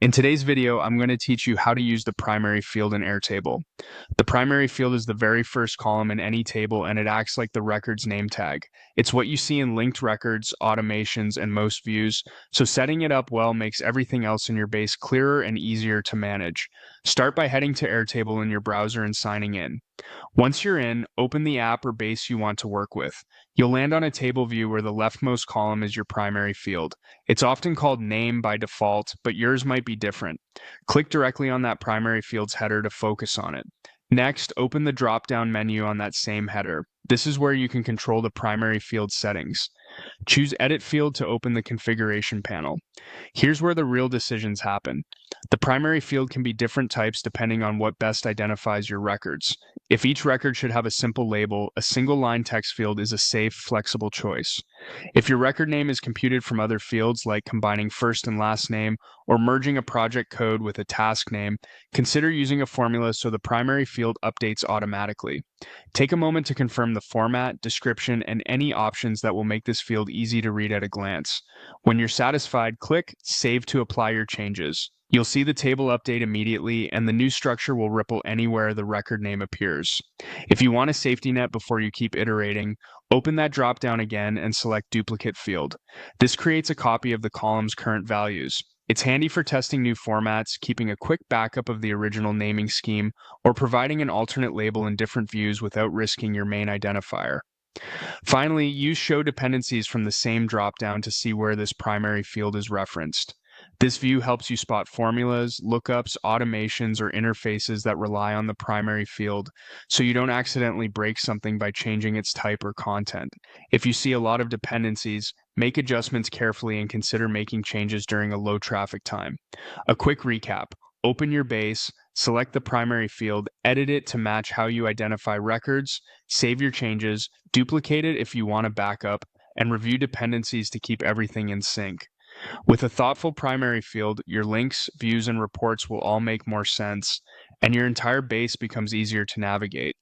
In today's video, I'm going to teach you how to use the primary field in Airtable. The primary field is the very first column in any table, and it acts like the record's name tag. It's what you see in linked records, automations, and most views, so setting it up well makes everything else in your base clearer and easier to manage. Start by heading to Airtable in your browser and signing in. Once you're in, open the app or base you want to work with. You'll land on a table view where the leftmost column is your primary field. It's often called name by default, but yours might be different. Click directly on that primary field's header to focus on it. Next, open the drop-down menu on that same header. This is where you can control the primary field settings. Choose Edit Field to open the configuration panel. Here's where the real decisions happen. The primary field can be different types depending on what best identifies your records. If each record should have a simple label, a single line text field is a safe, flexible choice. If your record name is computed from other fields like combining first and last name or merging a project code with a task name, consider using a formula so the primary field updates automatically. Take a moment to confirm the format, description, and any options that will make this field easy to read at a glance. When you're satisfied, click Save to apply your changes. You'll see the table update immediately, and the new structure will ripple anywhere the record name appears. If you want a safety net before you keep iterating, open that drop-down again and select Duplicate Field. This creates a copy of the column's current values. It's handy for testing new formats, keeping a quick backup of the original naming scheme, or providing an alternate label in different views without risking your main identifier. Finally, use Show Dependencies from the same dropdown to see where this primary field is referenced. This view helps you spot formulas, lookups, automations, or interfaces that rely on the primary field, so you don't accidentally break something by changing its type or content. If you see a lot of dependencies, make adjustments carefully and consider making changes during a low traffic time. A quick recap. Open your base, select the primary field, edit it to match how you identify records, save your changes, duplicate it if you want a backup, and review dependencies to keep everything in sync. With a thoughtful primary field, your links, views, and reports will all make more sense, and your entire base becomes easier to navigate.